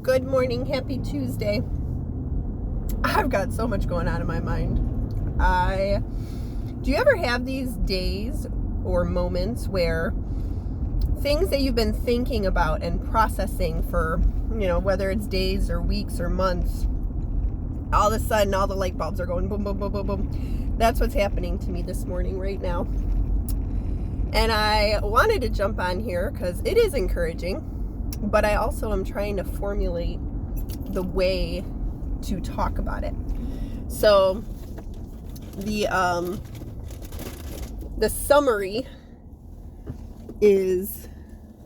Good morning. Happy Tuesday. I've got so much going on in my mind. Do you ever have these days or moments where things that you've been thinking about and processing for, whether it's days or weeks or months, all of a sudden all the light bulbs are going boom, boom, boom, boom, boom. That's what's happening to me this morning right now. And I wanted to jump on here because it is encouraging, but I also am trying to formulate the way to talk about it. So the summary is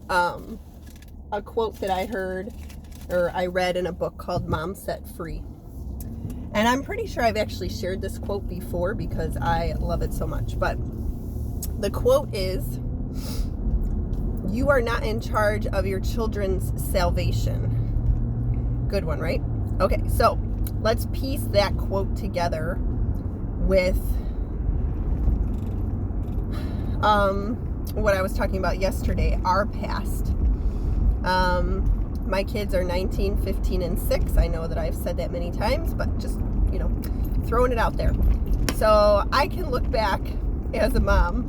a quote that I heard or I read in a book called Mom Set Free. And I'm pretty sure I've actually shared this quote before because I love it so much. But the quote is, "You are not in charge of your children's salvation." Good one, right? Okay, so let's piece that quote together with what I was talking about yesterday, our past. My kids are 19, 15, and 6. I know that I've said that many times, but just, throwing it out there. So I can look back as a mom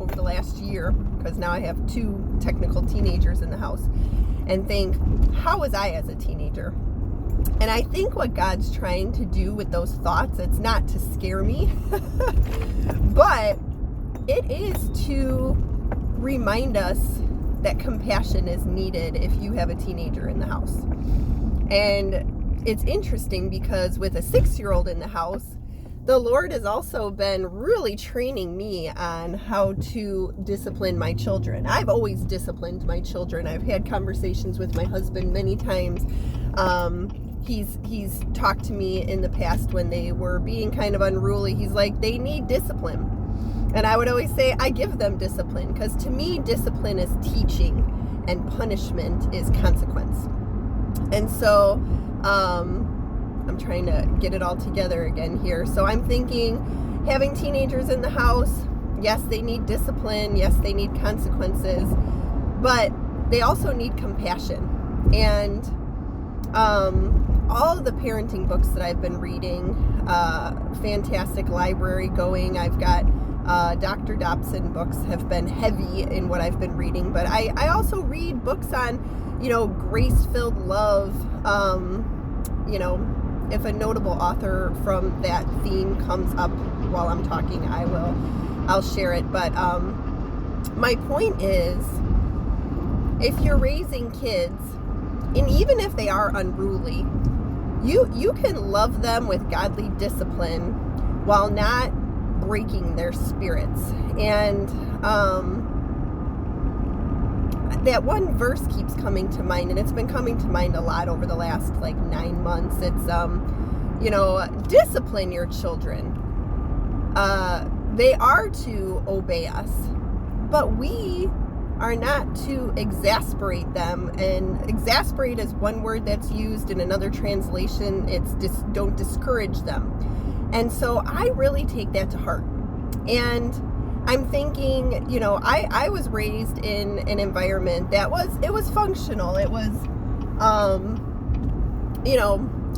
over the last year, because now I have 2 technical teenagers in the house, and think, how was I as a teenager? And I think what God's trying to do with those thoughts, it's not to scare me, but it is to remind us that compassion is needed if you have a teenager in the house. And it's interesting because with a 6-year-old in the house, the Lord has also been really training me on how to discipline my children. I've always disciplined my children. I've had conversations with my husband many times. He's talked to me in the past when they were being kind of unruly. He's like, they need discipline. And I would always say, I give them discipline, because to me, discipline is teaching and punishment is consequence. And so I'm trying to get it all together again here. So I'm thinking, having teenagers in the house, yes, they need discipline. Yes, they need consequences, but they also need compassion. And all of the parenting books that I've been reading, fantastic library going. I've got Dr. Dobson books have been heavy in what I've been reading, but I also read books on, grace-filled love. If a notable author from that theme comes up while I'm talking, I'll share it. But my point is, if you're raising kids, and even if they are unruly, you can love them with godly discipline while not breaking their spirits. And that one verse keeps coming to mind, and it's been coming to mind a lot over the last 9 months. It's discipline your children. They are to obey us, but we are not to exasperate them. And exasperate is one word that's used in another translation. It's don't discourage them. And so I really take that to heart. And I'm thinking, I was raised in an environment that was functional. It was,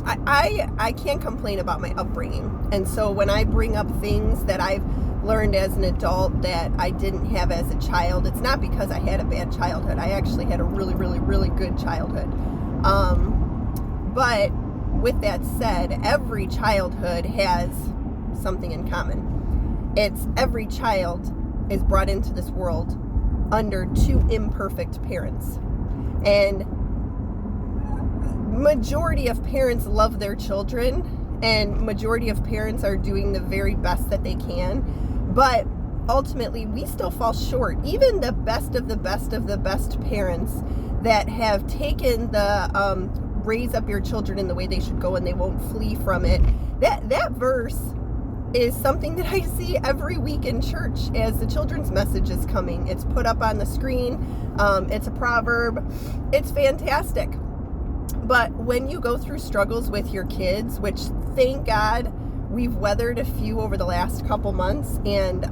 I can't complain about my upbringing. And so when I bring up things that I've learned as an adult that I didn't have as a child, it's not because I had a bad childhood. I actually had a really, really, really good childhood. But with that said, every childhood has something in common. It's every child is brought into this world under 2 imperfect parents. And majority of parents love their children, and majority of parents are doing the very best that they can. But ultimately, we still fall short. Even the best of the best of the best parents that have taken the raise up your children in the way they should go and they won't flee from it. That verse is something that I see every week in church as the children's message is coming. It's put up on the screen. It's a proverb. It's fantastic. But when you go through struggles with your kids, which thank God we've weathered a few over the last couple months, and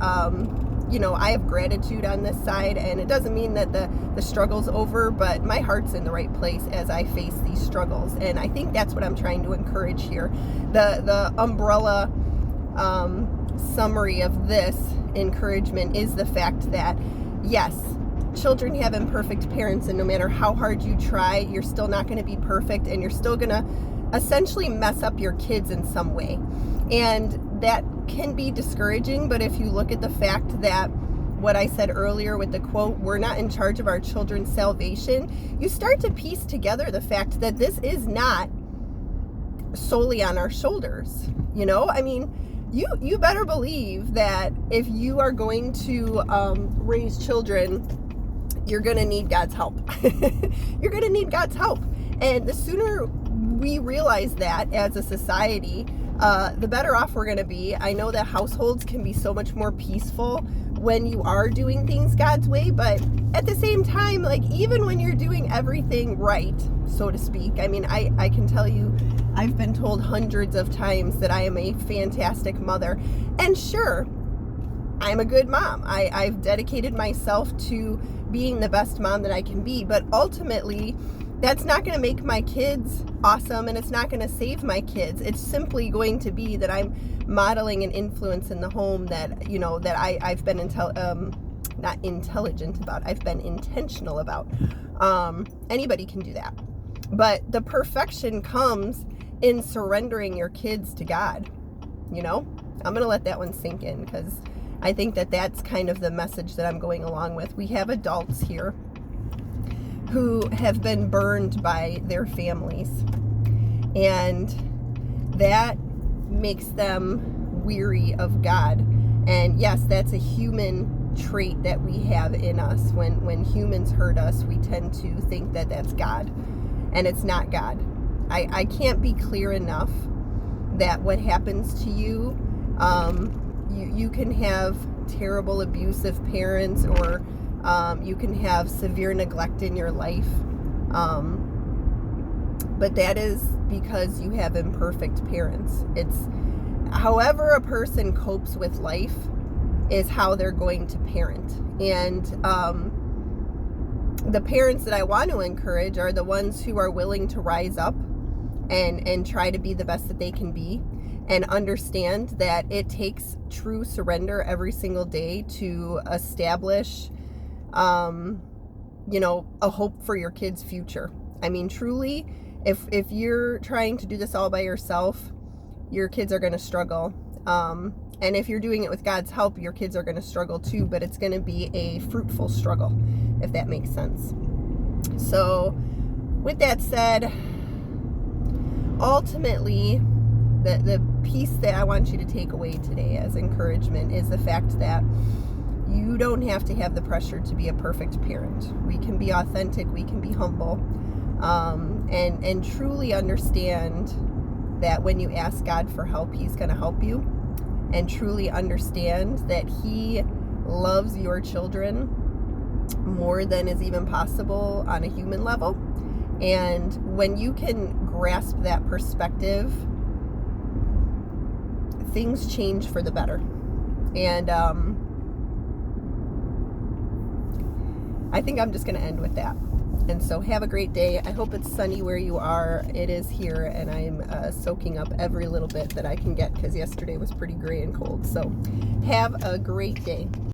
I have gratitude on this side, and it doesn't mean that the struggle's over, but my heart's in the right place as I face these struggles. And I think that's what I'm trying to encourage here. The umbrella summary of this encouragement is the fact that, yes, children have imperfect parents, and no matter how hard you try, you're still not going to be perfect, and you're still going to essentially mess up your kids in some way. And that can be discouraging, but if you look at the fact that what I said earlier with the quote, we're not in charge of our children's salvation, you start to piece together the fact that this is not solely on our shoulders. I mean, you better believe that if you are going to raise children, you're going to need God's help. You're going to need God's help. And the sooner we realize that as a society, the better off we're going to be. I know that households can be so much more peaceful when you are doing things God's way, but at the same time, like, even when you're doing everything right, so to speak, I mean, I can tell you, I've been told hundreds of times that I am a fantastic mother. And sure, I'm a good mom. I've dedicated myself to being the best mom that I can be, but ultimately, that's not going to make my kids awesome, and it's not going to save my kids. It's simply going to be that I'm modeling an influence in the home that, that I've been not intelligent about, I've been intentional about. Anybody can do that. But the perfection comes in surrendering your kids to God. I'm going to let that one sink in, because I think that that's kind of the message that I'm going along with. We have adults here who have been burned by their families, and that makes them weary of God. And yes, that's a human trait that we have in us. When humans hurt us, we tend to think that that's God, and it's not God. I can't be clear enough that what happens to you, you can have terrible abusive parents, or you can have severe neglect in your life, but that is because you have imperfect parents. It's however a person copes with life is how they're going to parent. And the parents that I want to encourage are the ones who are willing to rise up and try to be the best that they can be, and understand that it takes true surrender every single day to establish a hope for your kids' future. I mean, truly, if you're trying to do this all by yourself, your kids are going to struggle. And if you're doing it with God's help, your kids are going to struggle too, but it's going to be a fruitful struggle, if that makes sense. So, with that said, ultimately, the piece that I want you to take away today as encouragement is the fact that you don't have to have the pressure to be a perfect parent. We can be authentic, we can be humble, and truly understand that when you ask God for help, He's going to help you, and truly understand that He loves your children more than is even possible on a human level. And when you can grasp that perspective, things change for the better. And I think I'm just going to end with that. And so have a great day. I hope it's sunny where you are. It is here, and I'm soaking up every little bit that I can get, because yesterday was pretty gray and cold. So have a great day.